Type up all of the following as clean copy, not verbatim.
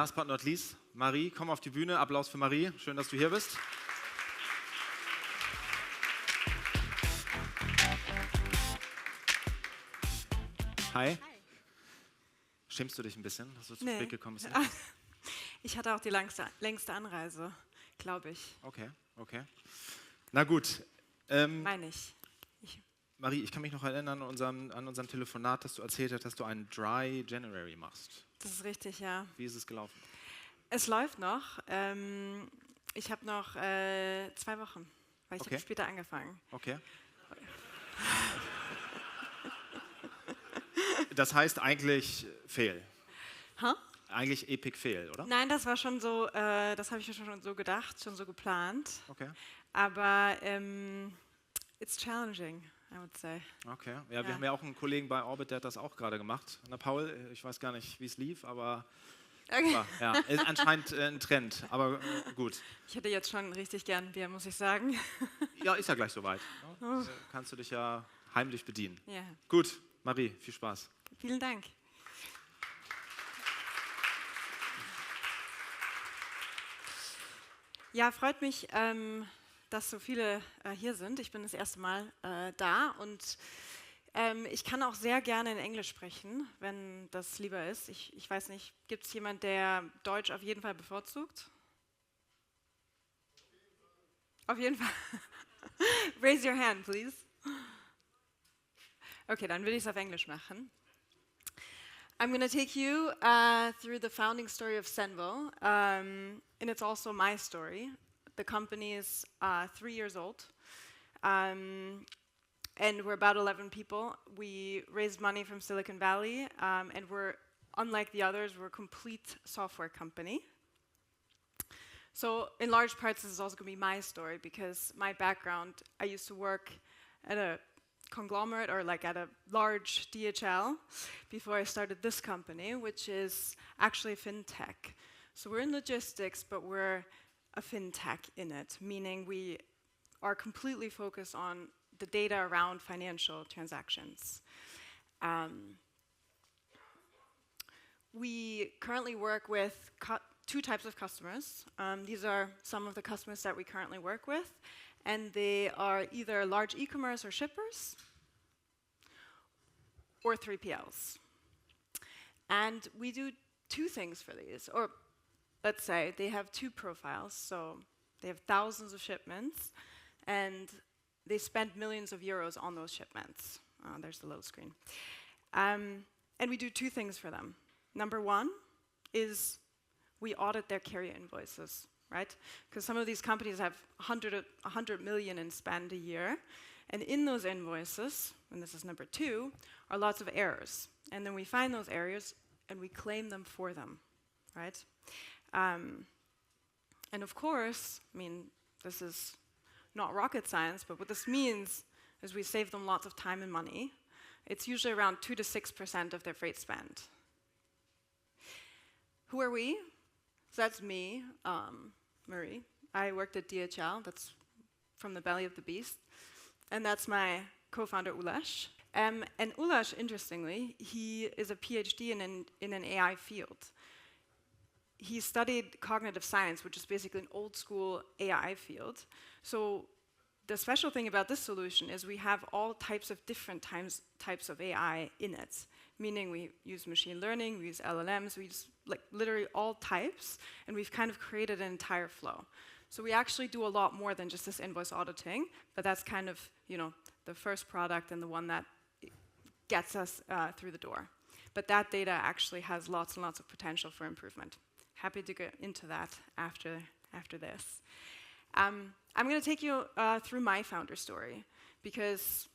last but not least, Marie, komm auf die Bühne. Applaus für Marie. Schön, dass du hier bist. Hi. Schämst du dich ein bisschen, dass du zu spät gekommen bist? Ich hatte auch die längste Anreise, glaube ich. Okay. Na gut. Meine ich. Marie, ich kann mich noch erinnern an unserem Telefonat, dass du erzählt hast, dass du einen Dry January machst. Das ist richtig, ja. Wie ist es gelaufen? Es läuft noch. Ich habe noch 2 Wochen, weil ich habe später angefangen. Okay. Das heißt eigentlich Fail. Huh? Eigentlich Epic Fail, oder? Nein, das war schon so, das habe ich mir schon so gedacht, schon so geplant. Okay. Aber it's challenging, I would say. Okay. Ja, wir haben ja auch einen Kollegen bei Orbit, der hat das auch gerade gemacht. Na, Paul, ich weiß gar nicht, wie es lief, aber ist anscheinend ein Trend, aber gut. Ich hätte jetzt schon richtig gern ein Bier, muss ich sagen. Ja, ist ja gleich soweit. Ne? Kannst du dich ja heimlich bedienen. Ja. Gut, Marie, viel Spaß. Vielen Dank. Ja, freut mich, dass so viele hier sind. Ich bin das erste Mal da und ich kann auch sehr gerne in Englisch sprechen, wenn das lieber ist. Ich weiß nicht, gibt es jemanden, der Deutsch auf jeden Fall bevorzugt? Auf jeden Fall. Raise your hand, please. Okay, dann will ich es auf Englisch machen. I'm going to take you through the founding story of Zenvo, and it's also my story. The company is 3 years old, and we're about 11 people. We raised money from Silicon Valley, and we're, unlike the others, we're a complete software company. So in large parts, this is also going to be my story, because my background, I used to work at a conglomerate or like at a large DHL before I started this company, which is actually fintech. So we're in logistics, but we're a fintech in it, meaning we are completely focused on the data around financial transactions. We currently work with 2 types of customers. These are some of the customers that we currently work with. And they are either large e-commerce or shippers, or 3PLs. And we do 2 things for these, or let's say they have 2 profiles, so they have thousands of shipments, and they spend millions of euros on those shipments. There's the load screen. And we do 2 things for them. Number 1 is we audit their carrier invoices. Right? Because some of these companies have 100 million in spend a year, and in those invoices, and this is number 2, are lots of errors. And then we find those errors and we claim them for them, right? And of course, I mean, this is not rocket science, but what this means is we save them lots of time and money. It's usually around 2 to 6% of their freight spend. Who are we? So that's me, Marie. I worked at DHL, that's from the belly of the beast. And that's my co-founder, Ulash. And Ulash, interestingly, he is a PhD in an AI field. He studied cognitive science, which is basically an old school AI field. So the special thing about this solution is we have all types of different types of AI in it. Meaning we use machine learning, we use LLMs, we use like literally all types, and we've kind of created an entire flow. So we actually do a lot more than just this invoice auditing, but that's kind of, you know, the first product and the one that gets us through the door. But that data actually has lots and lots of potential for improvement. Happy to get into that after this. I'm going to take you through my founder story, because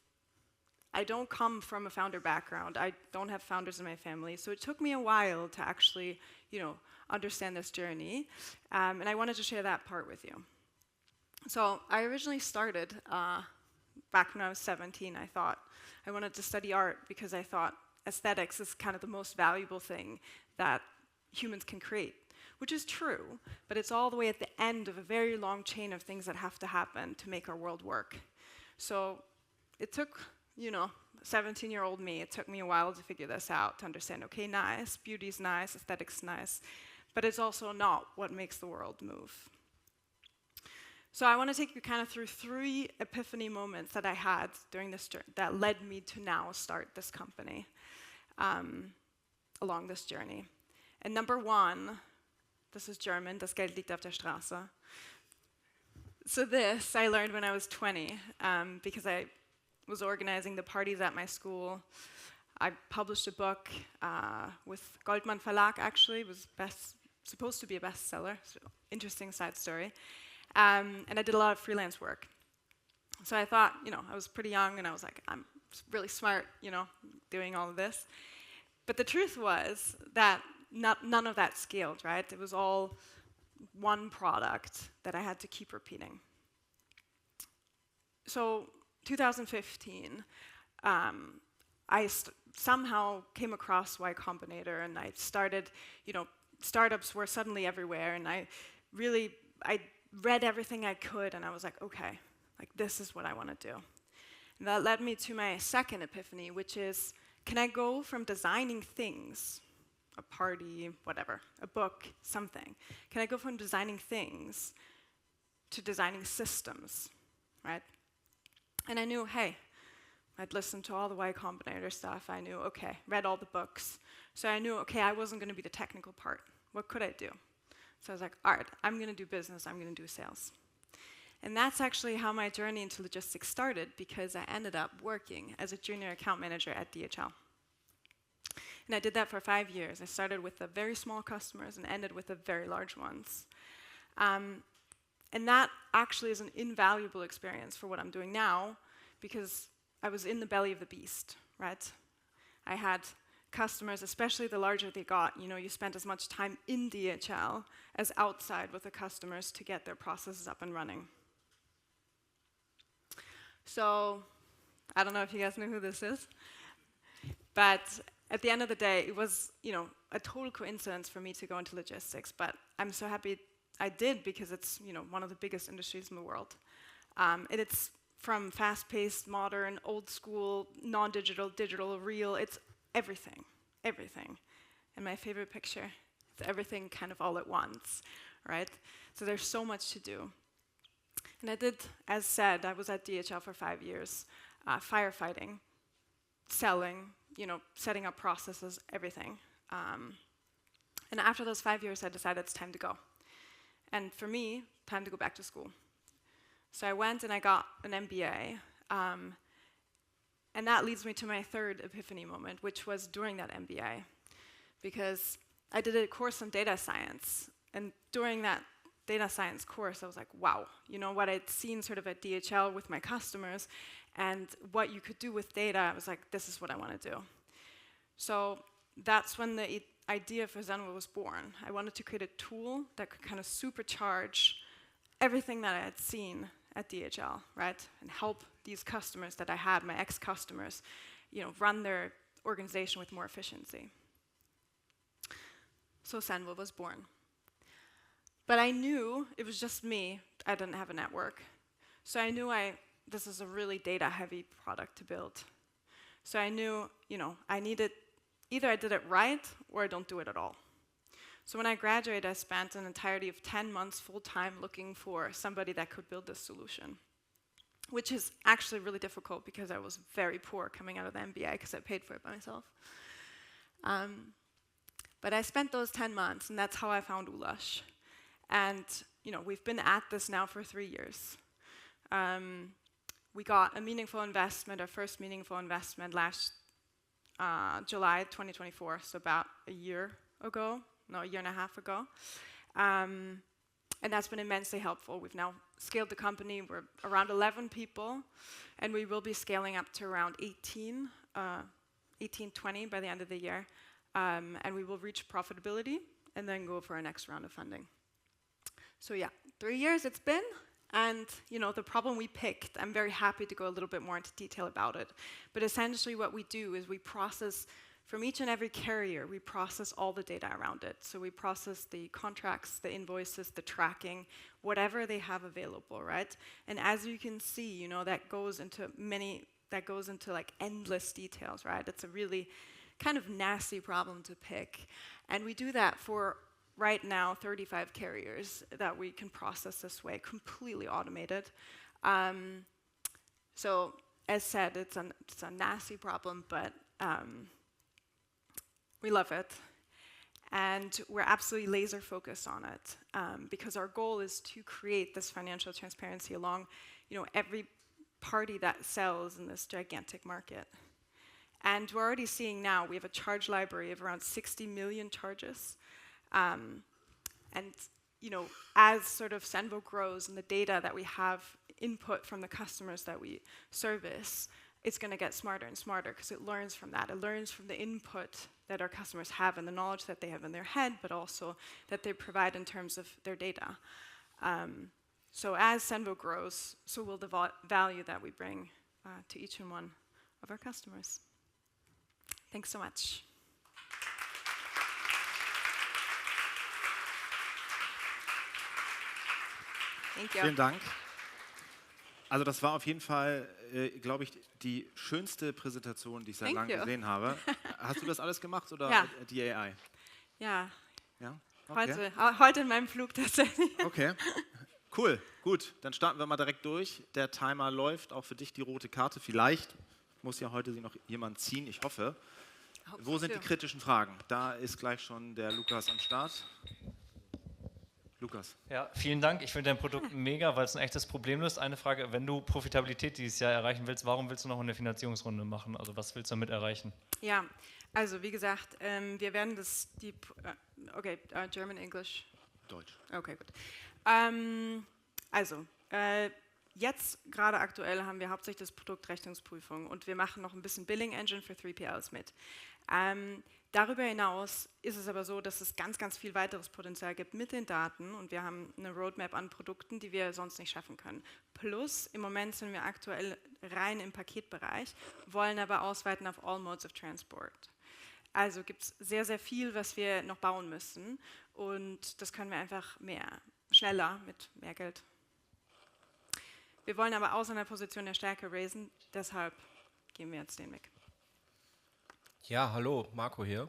I don't come from a founder background. I don't have founders in my family, so it took me a while to actually, you know, understand this journey, and I wanted to share that part with you. So I originally started back when I was 17. I thought I wanted to study art because I thought aesthetics is kind of the most valuable thing that humans can create, which is true, but it's all the way at the end of a very long chain of things that have to happen to make our world work. So it took, you know, 17-year-old me, it took me a while to figure this out, to understand, okay, nice, beauty's nice, aesthetics nice, but it's also not what makes the world move. So I want to take you kind of through 3 epiphany moments that I had during this journey that led me to now start this company along this journey. And number 1, this is German, das Geld liegt auf der Straße. So this I learned when I was 20 because I was organizing the parties at my school. I published a book with Goldman Verlag, actually. It was supposed to be a bestseller, so interesting side story. And I did a lot of freelance work. So I thought, I was pretty young, and I was like, I'm really smart, doing all of this. But the truth was that none of that scaled, right? It was all one product that I had to keep repeating. So 2015, I somehow came across Y Combinator, and I started, startups were suddenly everywhere, and I read everything I could, and I was like, okay, this is what I want to do. And that led me to my second epiphany, which is, can I go from designing things, a party, whatever, a book, something, can I go from designing things to designing systems, right? And I knew, hey, I'd listened to all the Y Combinator stuff. I knew, okay, read all the books. So I knew, okay, I wasn't going to be the technical part. What could I do? So I was like, all right, I'm going to do business. I'm going to do sales. And that's actually how my journey into logistics started, because I ended up working as a junior account manager at DHL. And I did that for 5 years. I started with the very small customers and ended with the very large ones. And that actually is an invaluable experience for what I'm doing now, because I was in the belly of the beast, right? I had customers, especially the larger they got, you spent as much time in DHL as outside with the customers to get their processes up and running. So, I don't know if you guys know who this is, but at the end of the day, it was, a total coincidence for me to go into logistics, but I'm so happy I did, because it's, one of the biggest industries in the world. And it's from fast-paced, modern, old school, non-digital, digital, real, it's everything, everything. And my favorite picture, it's everything kind of all at once, right? So there's so much to do. And I did, as said, I was at DHL for 5 years, firefighting, selling, setting up processes, everything. And after those 5 years, I decided it's time to go. And for me, time to go back to school. So I went and I got an MBA. And that leads me to my third epiphany moment, which was during that MBA. Because I did a course on data science. And during that data science course, I was like, wow, what I'd seen sort of at DHL with my customers and what you could do with data, I was like, this is what I want to do. So that's when the idea for Zenvo was born. I wanted to create a tool that could kind of supercharge everything that I had seen at DHL, right? And help these customers that I had, my ex-customers, run their organization with more efficiency. So Zenvo was born. But I knew it was just me. I didn't have a network. So I knew this is a really data-heavy product to build. So I knew, I needed, either I did it right or I don't do it at all. So when I graduated, I spent an entirety of 10 months full-time looking for somebody that could build this solution, which is actually really difficult because I was very poor coming out of the MBA because I paid for it by myself. But I spent those 10 months, and that's how I found Ulash. And we've been at this now for 3 years. We got a meaningful investment, our first meaningful investment last July 2024, so about a year and a half ago. And that's been immensely helpful. We've now scaled the company. We're around 11 people, and we will be scaling up to around 18, 20 by the end of the year. And we will reach profitability and then go for our next round of funding. So yeah, 3 years it's been. And the problem we picked, I'm very happy to go a little bit more into detail about it. But essentially what we do is we process, from each and every carrier, we process all the data around it. So we process the contracts, the invoices, the tracking, whatever they have available, right? And as you can see, that goes into like endless details, right? It's a really kind of nasty problem to pick. And we do that for right now 35 carriers that we can process this way, completely automated. So as said, it's a nasty problem, but we love it. And we're absolutely laser focused on it because our goal is to create this financial transparency along, every party that sells in this gigantic market. And we're already seeing now, we have a charge library of around 60 million charges. And, as sort of Zenvo grows and the data that we have input from the customers that we service, it's going to get smarter and smarter because it learns from that. It learns from the input that our customers have and the knowledge that they have in their head, but also that they provide in terms of their data. So as Zenvo grows, so will the value that we bring to each and one of our customers. Thanks so much. Thank you. Vielen Dank. Also das war auf jeden Fall, glaube ich, die schönste Präsentation, die ich seit langem gesehen habe. Hast du das alles gemacht oder die AI? Ja. Ja? Okay. Heute in meinem Flug tatsächlich. Okay, cool, gut. Dann starten wir mal direkt durch. Der Timer läuft, auch für dich die rote Karte. Vielleicht muss ja heute sie noch jemand ziehen, ich hoffe. Wo sind die kritischen Fragen? Da ist gleich schon der Lukas am Start. Lukas. Ja, vielen Dank. Ich finde dein Produkt mega, weil es ein echtes Problem löst. Eine Frage, wenn du Profitabilität dieses Jahr erreichen willst, warum willst du noch eine Finanzierungsrunde machen? Also was willst du damit erreichen? Ja, also wie gesagt, wir werden German, English? Deutsch. Okay, gut. Jetzt gerade aktuell haben wir hauptsächlich das Produkt Rechnungsprüfung und wir machen noch ein bisschen Billing Engine für 3PLs mit. Darüber hinaus ist es aber so, dass es ganz, ganz viel weiteres Potenzial gibt mit den Daten und wir haben eine Roadmap an Produkten, die wir sonst nicht schaffen können. Plus, im Moment sind wir aktuell rein im Paketbereich, wollen aber ausweiten auf all modes of transport. Also gibt es sehr, sehr viel, was wir noch bauen müssen und das können wir einfach schneller mit mehr Geld. Wir wollen aber aus einer Position der Stärke raisen, deshalb gehen wir jetzt den Weg. Ja, hallo, Marco hier.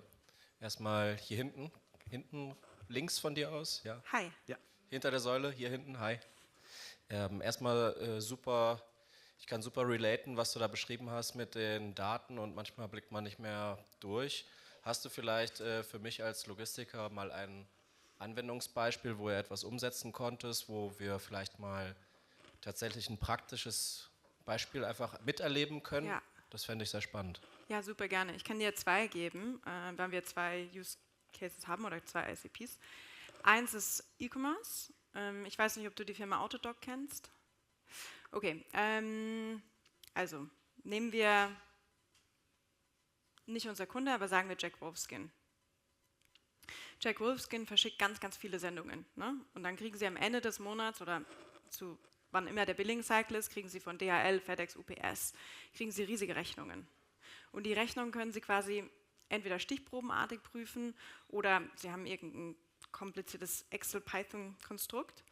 Erstmal hier hinten links von dir aus. Ja. Hi. Ja. Hinter der Säule, hier hinten, hi. Erstmal super, ich kann super relaten, was du da beschrieben hast mit den Daten und manchmal blickt man nicht mehr durch. Hast du vielleicht für mich als Logistiker mal ein Anwendungsbeispiel, wo ihr etwas umsetzen konntest, wo wir vielleicht mal tatsächlich ein praktisches Beispiel einfach miterleben können? Ja. Das fände ich sehr spannend. Ja, super gerne. Ich kann dir 2 geben, weil wir 2 Use Cases haben oder 2 ICPs. Eins ist E-Commerce. Ich weiß nicht, ob du die Firma Autodoc kennst. Okay, also nehmen wir nicht unser Kunde, aber sagen wir Jack Wolfskin. Jack Wolfskin verschickt ganz, ganz viele Sendungen. Ne? Und dann kriegen sie am Ende des Monats oder zu wann immer der Billing-Cycle ist, kriegen sie von DHL, FedEx, UPS, kriegen sie riesige Rechnungen. Und die Rechnungen können sie quasi entweder stichprobenartig prüfen oder sie haben irgendein kompliziertes Excel-Python-Konstrukt.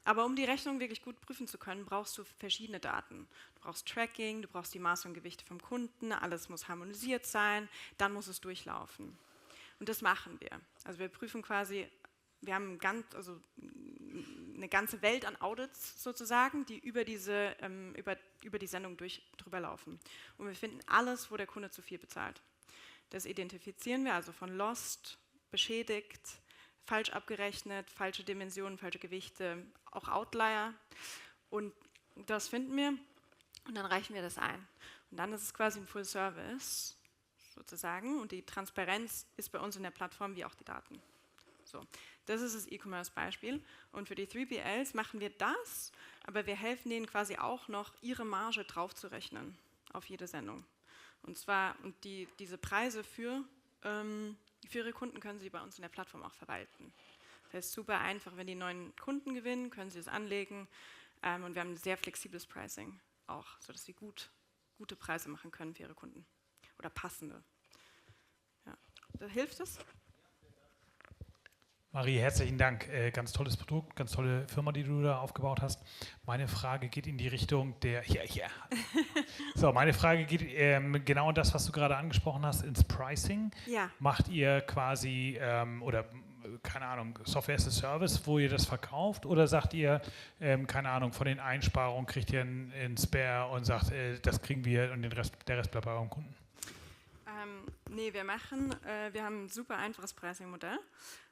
Aber um die Rechnung wirklich gut prüfen zu können, brauchst du verschiedene Daten. Du brauchst Tracking, du brauchst die Maße und Gewichte vom Kunden, alles muss harmonisiert sein, dann muss es durchlaufen. Und das machen wir. Also wir prüfen quasi, wir haben eine ganze Welt an Audits sozusagen, die über die Sendung drüber laufen. Und wir finden alles, wo der Kunde zu viel bezahlt. Das identifizieren wir, also von Lost, beschädigt, falsch abgerechnet, falsche Dimensionen, falsche Gewichte, auch Outlier. Und das finden wir und dann reichen wir das ein. Und dann ist es quasi ein Full Service sozusagen und die Transparenz ist bei uns in der Plattform wie auch die Daten. So, das ist das E-Commerce-Beispiel. Und für die 3PLs machen wir das, aber wir helfen denen quasi auch noch, ihre Marge draufzurechnen auf jede Sendung. Und zwar, diese Preise für ihre Kunden können sie bei uns in der Plattform auch verwalten. Das heißt, super einfach, wenn die neuen Kunden gewinnen, können sie es anlegen. Und wir haben ein sehr flexibles Pricing auch, sodass sie gute Preise machen können für ihre Kunden. Oder passende. Ja. Hilft es? Marie, herzlichen Dank. Ganz tolles Produkt, ganz tolle Firma, die du da aufgebaut hast. Meine Frage geht in die Richtung der... So, meine Frage geht genau in das, was du gerade angesprochen hast, ins Pricing. Ja. Macht ihr quasi, oder keine Ahnung, Software as a Service, wo ihr das verkauft? Oder sagt ihr, keine Ahnung, von den Einsparungen kriegt ihr einen Spare und sagt, das kriegen wir und der Rest bleibt bei eurem Kunden? Nee, wir haben ein super einfaches Pricing-Modell.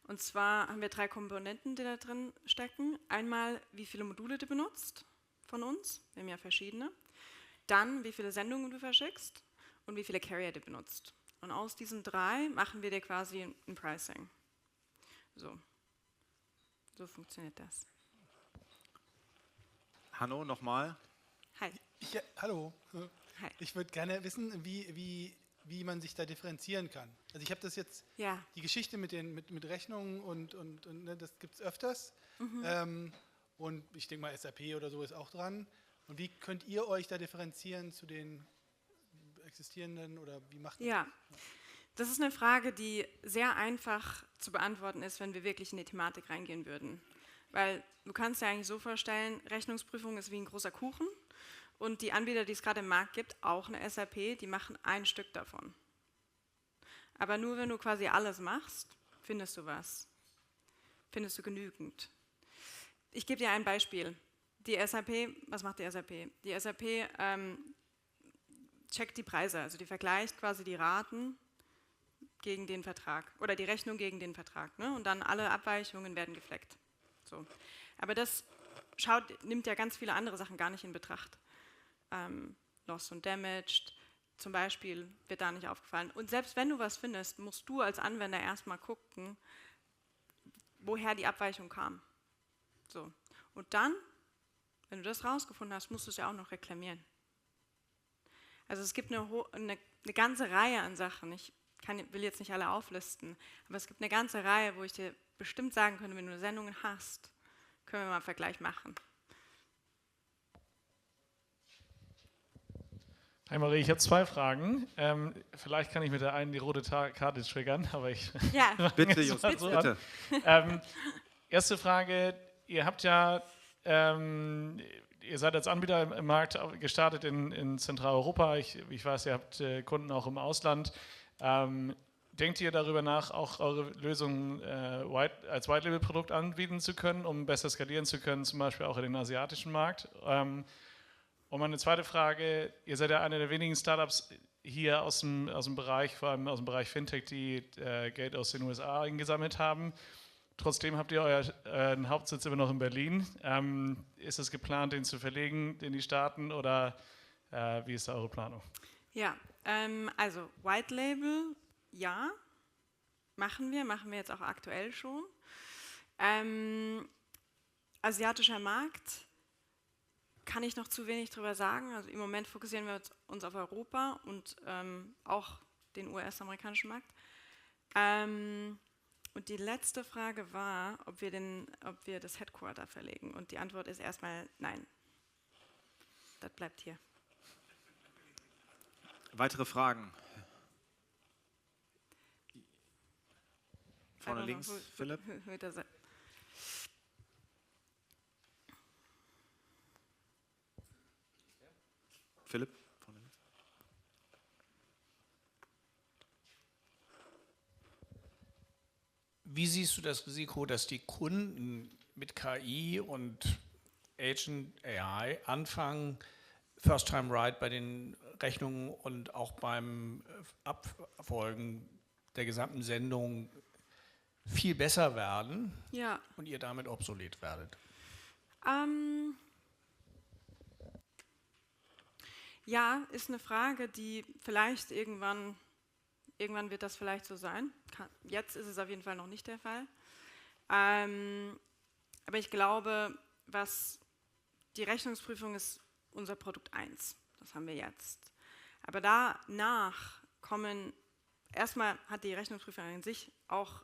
Und zwar haben wir 3 Komponenten, die da drin stecken. Einmal, wie viele Module du benutzt von uns. Wir haben ja verschiedene. Dann, wie viele Sendungen du verschickst und wie viele Carrier du benutzt. Und aus diesen 3 machen wir dir quasi ein Pricing. So funktioniert das. Hanno, nochmal. Hi. Hallo. Hi. Ich würde gerne wissen, wie man sich da differenzieren kann. Also ich habe das jetzt, die Geschichte mit Rechnungen und ne, das gibt es öfters. Und ich denke mal, SAP oder so ist auch dran. Und wie könnt ihr euch da differenzieren zu den existierenden oder wie macht ihr das? Das ist eine Frage, die sehr einfach zu beantworten ist, wenn wir wirklich in die Thematik reingehen würden. Weil du kannst dir eigentlich so vorstellen, Rechnungsprüfung ist wie ein großer Kuchen und die Anbieter, die es gerade im Markt gibt, auch eine SAP, die machen ein Stück davon. Aber nur wenn du quasi alles machst, findest du was. Findest du genügend. Ich gebe dir ein Beispiel. Die SAP, was macht die SAP? Die SAP checkt die Preise, also die vergleicht quasi die Raten gegen den Vertrag oder die Rechnung gegen den Vertrag. Ne? Und dann alle Abweichungen werden gefleckt. So. Aber das nimmt ja ganz viele andere Sachen gar nicht in Betracht. Lost und Damaged zum Beispiel wird da nicht aufgefallen. Und selbst wenn du was findest, musst du als Anwender erstmal gucken, woher die Abweichung kam. So. Und dann, wenn du das rausgefunden hast, musst du es ja auch noch reklamieren. Also es gibt eine ganze Reihe an Sachen. Ich will jetzt nicht alle auflisten, aber es gibt eine ganze Reihe, wo ich dir bestimmt sagen könnte, wenn du Sendungen hast, können wir mal einen Vergleich machen. Hi Marie, ich habe 2 Fragen. Vielleicht kann ich mit der einen die rote Karte triggern, aber ich... Ja, bitte, Just, bitte. Erste Frage, ihr habt ja... ihr seid als Anbieter im Markt gestartet in Zentraleuropa. Ich weiß, ihr habt Kunden auch im Ausland. Denkt ihr darüber nach, auch eure Lösungen als White-Label-Produkt anbieten zu können, um besser skalieren zu können, zum Beispiel auch in den asiatischen Markt? Und meine zweite Frage, ihr seid ja einer der wenigen Startups hier aus dem Bereich, vor allem aus dem Bereich Fintech, die Geld aus den USA eingesammelt haben. Trotzdem habt ihr euren Hauptsitz immer noch in Berlin. Ist es geplant, den zu verlegen in die Staaten oder wie ist da eure Planung? Ja, also White Label, ja, machen wir jetzt auch aktuell schon. Asiatischer Markt kann ich noch zu wenig drüber sagen. Also im Moment fokussieren wir uns auf Europa und auch den US-amerikanischen Markt. Und die letzte Frage war, ob wir das Headquarter verlegen. Und die Antwort ist erstmal nein. Das bleibt hier. Weitere Fragen? Vorne links, Philipp. Philipp, vorne links. Wie siehst du das Risiko, dass die Kunden mit KI und Agent AI anfangen, First Time Right bei den Rechnungen und auch beim Abfolgen der gesamten Sendung viel besser werden und ihr damit obsolet werdet? Ja, ist eine Frage, die vielleicht irgendwann wird das vielleicht so sein. Jetzt ist es auf jeden Fall noch nicht der Fall. Aber ich glaube, die Rechnungsprüfung ist unser Produkt 1. Das haben wir jetzt. Aber danach erstmal hat die Rechnungsprüfung an sich auch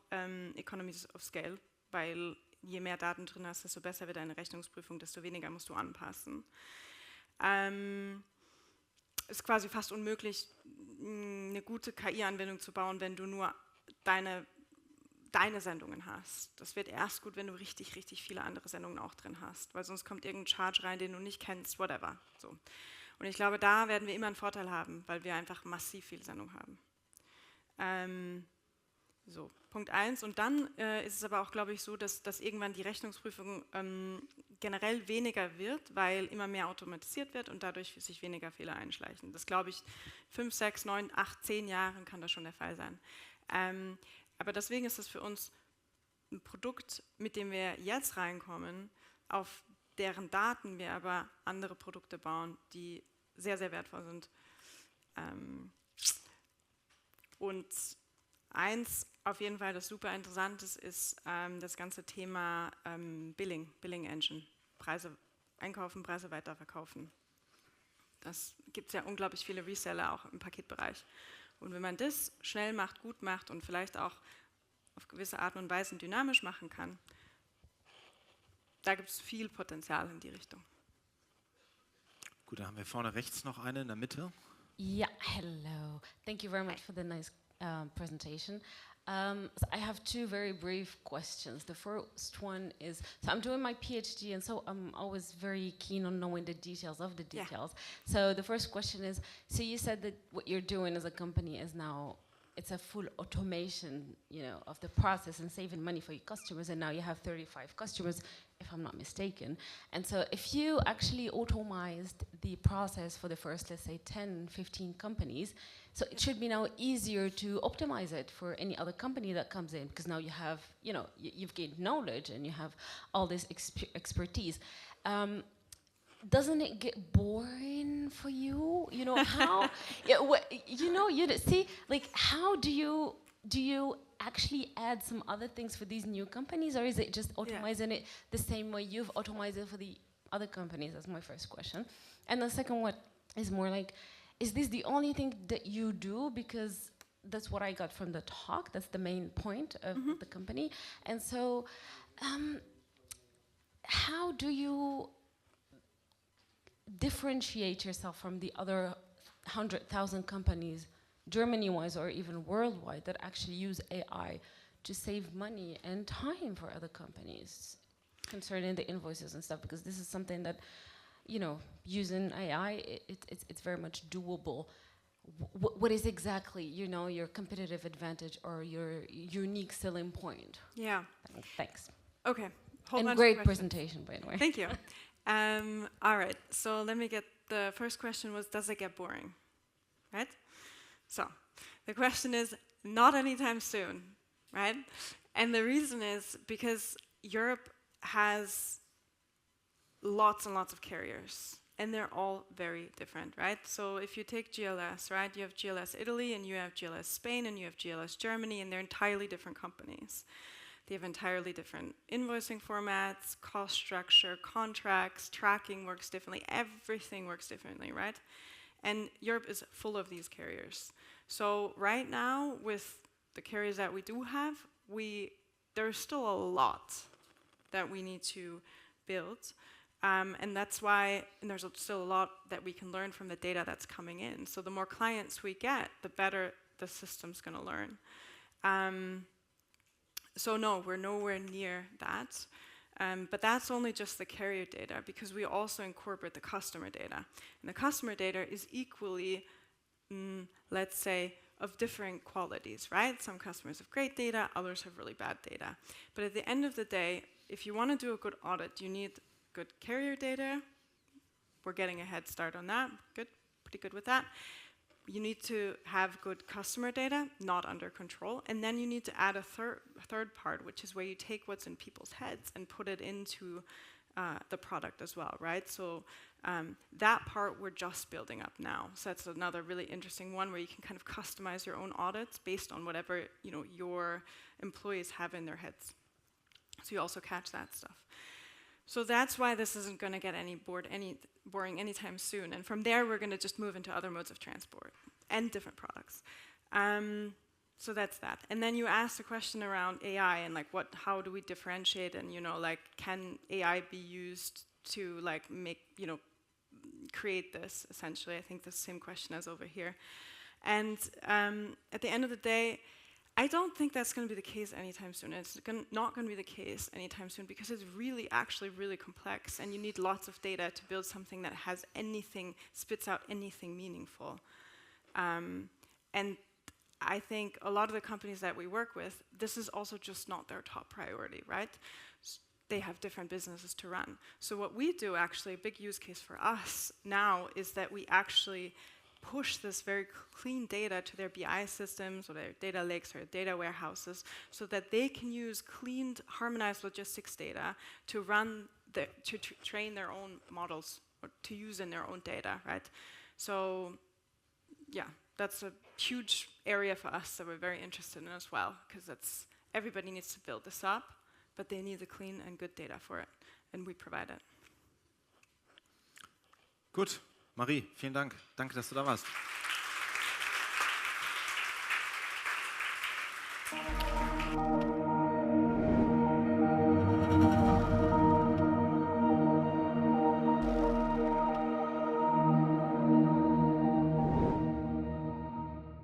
Economies of Scale, weil je mehr Daten drin hast, desto besser wird deine Rechnungsprüfung, desto weniger musst du anpassen. Ist quasi fast unmöglich, eine gute KI-Anwendung zu bauen, wenn du nur deine Sendungen hast. Das wird erst gut, wenn du richtig, richtig viele andere Sendungen auch drin hast, weil sonst kommt irgendein Charge rein, den du nicht kennst, whatever. So. Und ich glaube, da werden wir immer einen Vorteil haben, weil wir einfach massiv viel Sendung haben. So, Punkt 1. Und dann ist es aber auch, glaube ich, so, dass irgendwann die Rechnungsprüfung generell weniger wird, weil immer mehr automatisiert wird und dadurch sich weniger Fehler einschleichen. Das glaube ich, 5, 6, 9, 8, 10 Jahren kann das schon der Fall sein. Aber deswegen ist es für uns ein Produkt, mit dem wir jetzt reinkommen, auf deren Daten wir aber andere Produkte bauen, die sehr, sehr wertvoll sind. Und eins auf jeden Fall, das super interessant ist das ganze Thema Billing Engine. Preise einkaufen, Preise weiterverkaufen. Das gibt es ja unglaublich viele Reseller auch im Paketbereich. Und wenn man das schnell macht, gut macht und vielleicht auch auf gewisse Arten und Weisen dynamisch machen kann, da gibt es viel Potenzial in die Richtung. Gut, da haben wir vorne rechts noch eine in der Mitte. Yeah, hello. Thank you very much for the nice presentation. So I have two very brief questions. The first one is, so I'm doing my PhD, and so I'm always very keen on knowing the details of the details. Yeah. So the first question is, so you said that what you're doing as a company is now, it's a full automation, of the process and saving money for your customers, and now you have 35 customers, if I'm not mistaken. And so if you actually automized the process for the first, let's say, 10, 15 companies, so it should be now easier to optimize it for any other company that comes in, because now you have, you've gained knowledge and you have all this expertise. Doesn't it get boring for you? How? See, like, how do you actually add some other things for these new companies, or is it just automizing it the same way you've automated it for the other companies? That's my first question. And the second one is more like, is this the only thing that you do? Because that's what I got from the talk. That's the main point of the company. And so, how do you differentiate yourself from the other 100,000 companies, Germany-wise or even worldwide, that actually use AI to save money and time for other companies concerning the invoices and stuff? Because this is something that, using AI, it's very much doable. What is exactly, your competitive advantage or your unique selling point? Yeah. Thanks. Okay. And great presentation, by the way. Thank you. All right, so let me get, the first question was, does it get boring? Right? So, the question is, not anytime soon, right? And the reason is because Europe has lots and lots of carriers, and they're all very different, right? So if you take GLS, right, you have GLS Italy, and you have GLS Spain, and you have GLS Germany, and they're entirely different companies. They have entirely different invoicing formats, cost structure, contracts, tracking works differently, everything works differently, right? And Europe is full of these carriers. So right now, with the carriers that we do have, there's still a lot that we need to build. And that's why, and there's still a lot that we can learn from the data that's coming in. So the more clients we get, the better the system's gonna learn. So no, we're nowhere near that. But that's only just the carrier data, because we also incorporate the customer data. And the customer data is equally, let's say, of different qualities, right? Some customers have great data, others have really bad data. But at the end of the day, if you want to do a good audit, you need good carrier data. We're getting a head start on that. Good, pretty good with that. You need to have good customer data, not under control, and then you need to add a third part, which is where you take what's in people's heads and put it into the product as well, right? So that part we're just building up now. So that's another really interesting one where you can kind of customize your own audits based on whatever your employees have in their heads. So you also catch that stuff. So that's why this isn't going to get boring anytime soon. And from there, we're going to just move into other modes of transport and different products. So that's that. And then you asked a question around AI and like how do we differentiate, and can AI be used to make create this essentially? I think the same question as over here. And at the end of the day, I don't think that's going to be the case anytime soon. It's not going to be the case anytime soon because it's actually really complex, and you need lots of data to build something that spits out anything meaningful. And I think a lot of the companies that we work with, this is also just not their top priority, right? They have different businesses to run. So what we do, actually, a big use case for us now is that we actually push this very clean data to their BI systems or their data lakes or data warehouses so that they can use cleaned, harmonized logistics data to run, to train their own models or to use in their own data, right? So, yeah, that's a huge area for us that we're very interested in as well, because everybody needs to build this up, but they need the clean and good data for it, and we provide it. Gut, Marie, vielen Dank. Danke, dass du da warst.